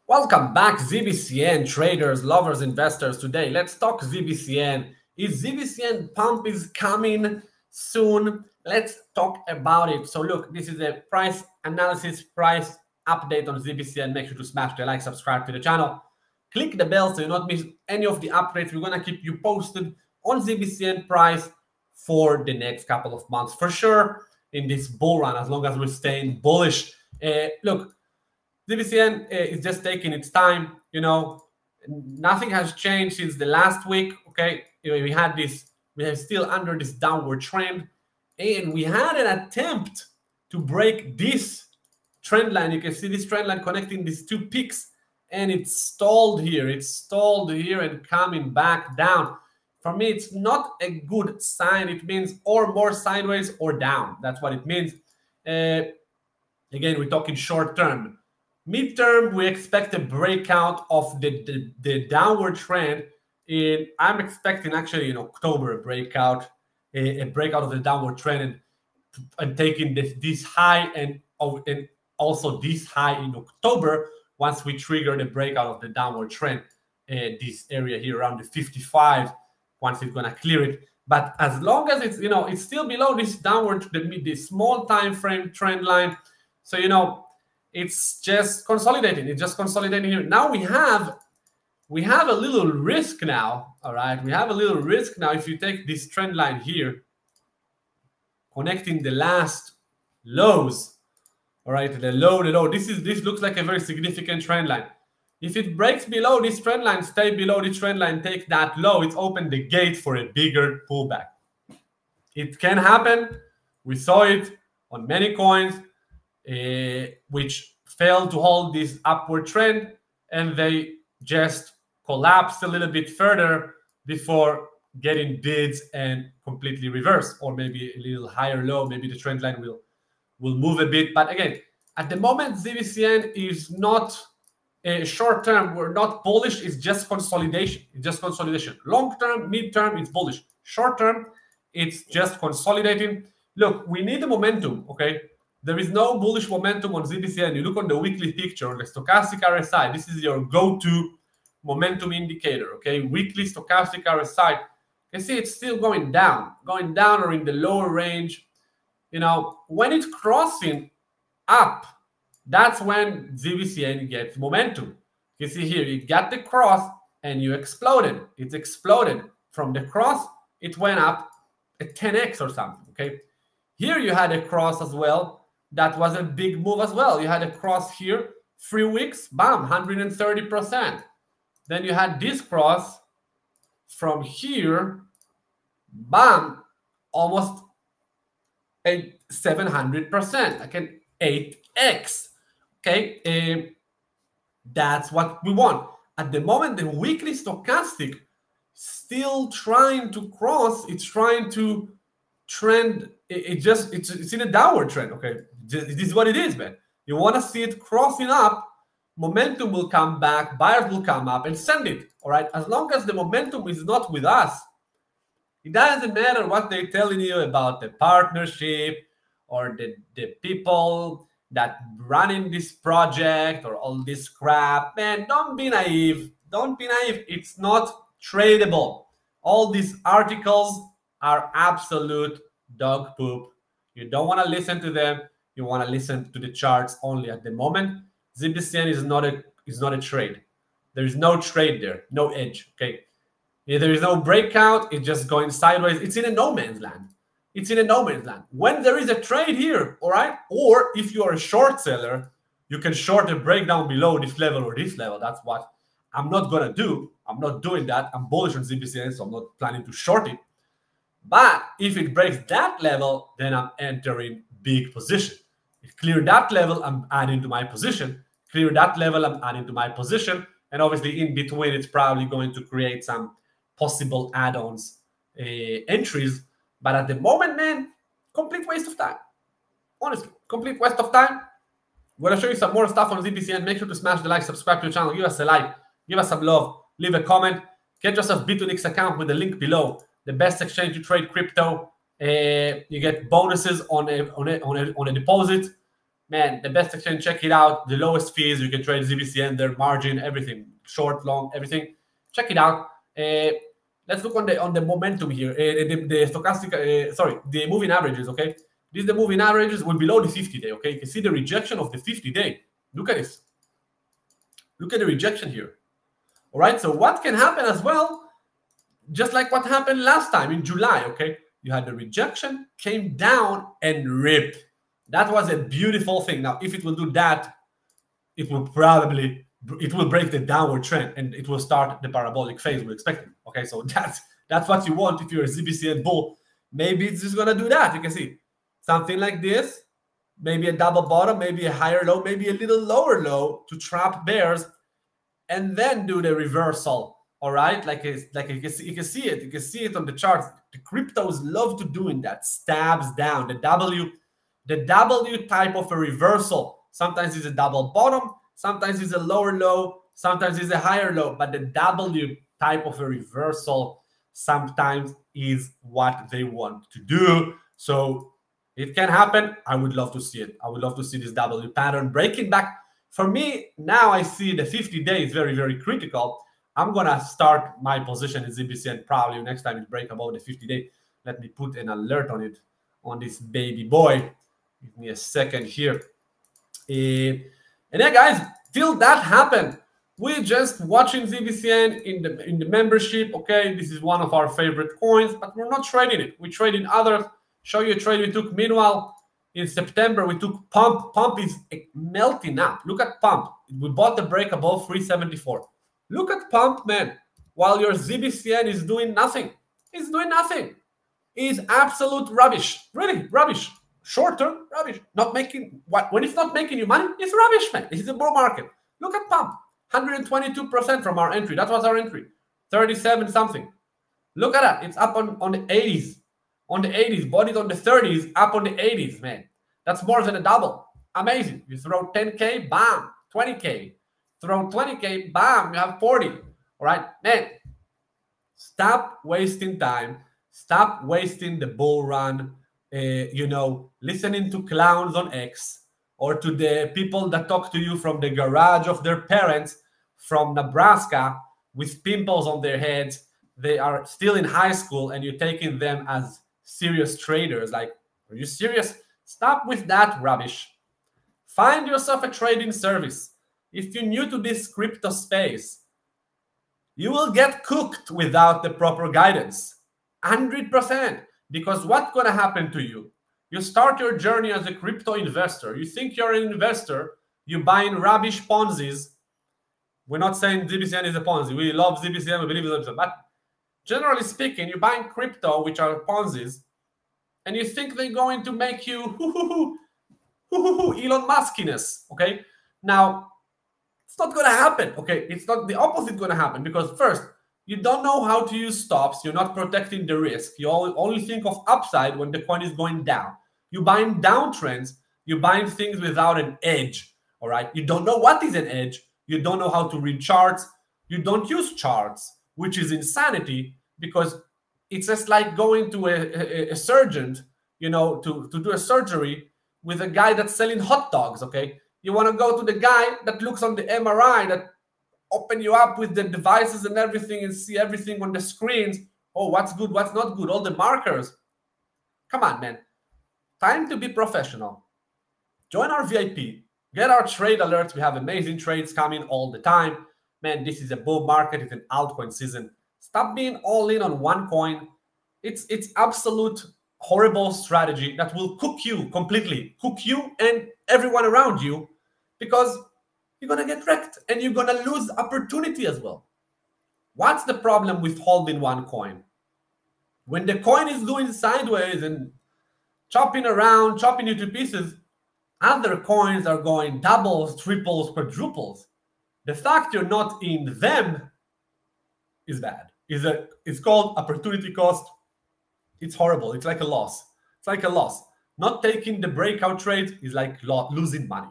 Welcome back, ZBCN traders, lovers, investors. Today, let's talk ZBCN. Is ZBCN pump is coming soon? Let's talk about it. So look, this is a price analysis, price update on ZBCN. Make sure to smash the like, subscribe to the channel. Click the bell so you don't miss any of the updates. We're going to keep you posted on ZBCN price for the next couple of months. For sure, in this bull run, as long as we're staying bullish. Look, ZBCN is just taking its time. You know, nothing has changed since the last week. Okay, we had this, we are still under this downward trend, and we had an attempt to break this trend line. You can see this trend line connecting these two peaks, and it's stalled here. It's stalled here and coming back down. For me, it's not a good sign. It means or more sideways or down. That's what it means. Again, we're talking short term. Midterm, we expect a breakout of the downward trend. I'm expecting actually in October a breakout of the downward trend and taking this high and also this high in October once we trigger the breakout of the downward trend. This area here around the 55, once it's gonna clear it. But as long as it's it's still below this downward the small time frame trend line, so it's just consolidating. It's just consolidating here. Now we have a little risk now. All right, we have a little risk now. If you take this trend line here, connecting the last lows, all right, the low. This looks like a very significant trend line. If it breaks below this trend line, stay below this trend line, take that low, it's opened the gate for a bigger pullback. It can happen. We saw it on many coins, which failed to hold this upward trend, and they just collapsed a little bit further before getting bids and completely reverse, or maybe a little higher low. Maybe the trend line will move a bit. But again, at the moment, ZBCN is not short term. We're not bullish. It's just consolidation. It's just consolidation. Long term, mid term, it's bullish. Short term, it's just consolidating. Look, we need the momentum. Okay. There is no bullish momentum on ZBCN. You look on the weekly picture, on the stochastic RSI. This is your go-to momentum indicator, okay? Weekly stochastic RSI. You can see it's still going down or in the lower range. When it's crossing up, that's when ZBCN gets momentum. You see here, you got the cross and you exploded. It's exploded. From the cross, it went up a 10x or something, okay? Here you had a cross as well. That was a big move as well. You had a cross here, 3 weeks, bam, 130%. Then you had this cross from here, bam, almost a 700%, like an 8x. Okay, that's what we want. At the moment, the weekly stochastic still trying to cross. It's trying to trend. It's in a downward trend. Okay, this is what it is, man. You want to see it crossing up, momentum will come back, buyers will come up and send it. All right, as long as the momentum is not with us, it doesn't matter what they're telling you about the partnership or the people that running this project or all this crap. Man, don't be naive. Don't be naive. It's not tradable. All these articles are absolute dog poop. You don't want to listen to them. You want to listen to the charts only. At the moment, ZBCN is not a trade. There is no trade there, no edge. Okay, if there is no breakout, it's just going sideways. It's in a no man's land. It's in a no man's land. When there is a trade here, all right, or if you are a short seller, you can short a breakdown below this level or this level. That's what I'm not gonna do. I'm not doing that. I'm bullish on ZBCN, so I'm not planning to short it. But if it breaks that level, then I'm entering big position. If clear that level, I'm adding to my position. Clear that level, I'm adding to my position. And obviously in between, it's probably going to create some possible add-ons, entries. But at the moment, man, complete waste of time. Honestly, complete waste of time. I'm going to show you some more stuff on ZBCN. Make sure to smash the like, subscribe to the channel, give us a like, give us some love, leave a comment. Get yourself Bitunix account with the link below. The best exchange to trade crypto. You get bonuses on a deposit. man, the best exchange, check it out. The lowest fees, you can trade ZBCN, their margin, everything, short, long, everything. Check it out. Let's look on the momentum here. The stochastic, the moving averages, okay? These are the moving averages will below the 50-day, okay? You can see the rejection of the 50-day. Look at this. Look at the rejection here. All right, so what can happen as well, just like what happened last time in July, okay? You had the rejection, came down and ripped. That was a beautiful thing. Now, if it will do that, it will break the downward trend and it will start the parabolic phase we're expecting. Okay, so that's what you want if you're a ZBCN bull. Maybe it's just gonna do that. You can see something like this, maybe a double bottom, maybe a higher low, maybe a little lower low to trap bears, and then do the reversal. All right, like you can see it on the charts. The cryptos love to doing that, stabs down. The W type of a reversal. Sometimes it's a double bottom, sometimes it's a lower low, sometimes it's a higher low, but the W type of a reversal sometimes is what they want to do. So it can happen. I would love to see it. I would love to see this W pattern breaking back. For me, now I see the 50-day is very, very critical. I'm going to start my position in ZBCN probably next time it break above the 50-day. Let me put an alert on it, on this baby boy. Give me a second here. And yeah, guys, till that happened, we're just watching ZBCN in the membership. Okay, this is one of our favorite coins, but we're not trading it. We're trading others. Show you a trade we took. Meanwhile, in September, we took Pump. Pump is melting up. Look at Pump. We bought the break above 374. Look at Pump, man. While your ZBCN is doing nothing. It's doing nothing. It's absolute rubbish. Really, rubbish. Short term, rubbish. Not making what when it's not making you money, it's rubbish, man. It's a bull market. Look at Pump. 122% from our entry. That was our entry. 37 something. Look at that. It's up on the 80s. On the 80s, bought on the 30s, up on the 80s, man. That's more than a double. Amazing. You throw 10K, bam, 20K. Throw 20K, bam, you have 40. All right, man. Stop wasting time. Stop wasting the bull run. Listening to clowns on X or to the people that talk to you from the garage of their parents from Nebraska with pimples on their heads. They are still in high school and you're taking them as serious traders. Like, are you serious? Stop with that rubbish. Find yourself a trading service. If you're new to this crypto space, you will get cooked without the proper guidance. 100%. Because what's going to happen to you? You start your journey as a crypto investor. You think you're an investor. You're buying rubbish Ponzi's. We're not saying ZBCN is a Ponzi. We love ZBCN. We believe in ZBCN. But generally speaking, you're buying crypto, which are Ponzi's, and you think they're going to make you Elon Muskiness. Okay? Now, it's not going to happen. Okay? It's not the opposite going to happen because first, you don't know how to use stops. You're not protecting the risk. You only think of upside when the coin is going down. You're buying downtrends. You're buying things without an edge. All right. You don't know what is an edge. You don't know how to read charts. You don't use charts, which is insanity because it's just like going to a surgeon, to do a surgery with a guy that's selling hot dogs. Okay. You want to go to the guy that looks on the MRI that open you up with the devices and everything and see everything on the screens. Oh, what's good, what's not good, all the markers. Come on, man. Time to be professional. Join our VIP. Get our trade alerts. We have amazing trades coming all the time. Man, this is a bull market. It's an altcoin season. Stop being all in on one coin. It's absolute horrible strategy that will cook you completely. Cook you and everyone around you because you're going to get wrecked and you're going to lose opportunity as well. What's the problem with holding one coin? When the coin is doing sideways and chopping around, chopping you to pieces, other coins are going doubles, triples, quadruples. The fact you're not in them is bad. It's called opportunity cost. It's horrible. It's like a loss. It's like a loss. Not taking the breakout trade is like losing money.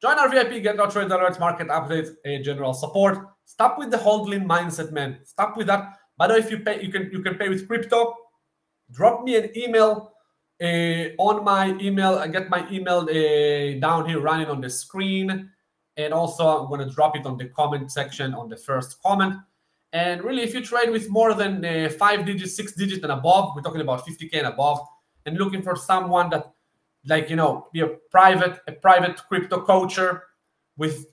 Join our VIP, get our trade alerts, market updates, and general support. Stop with the hodling mindset, man. Stop with that. By the way, if you pay, you can pay with crypto. Drop me an email on my email. I get my email down here running on the screen. And also, I'm going to drop it on the comment section on the first comment. And really, if you trade with more than 5 digits, 6 digits and above, we're talking about 50K and above, and looking for someone that, like, be a private crypto coacher with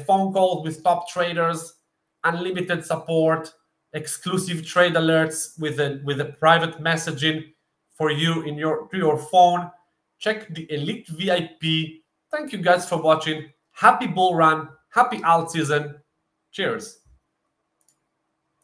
phone calls with top traders, unlimited support, exclusive trade alerts with a private messaging for you to your phone. Check the Elite VIP. Thank you guys for watching. Happy bull run. Happy alt season. Cheers.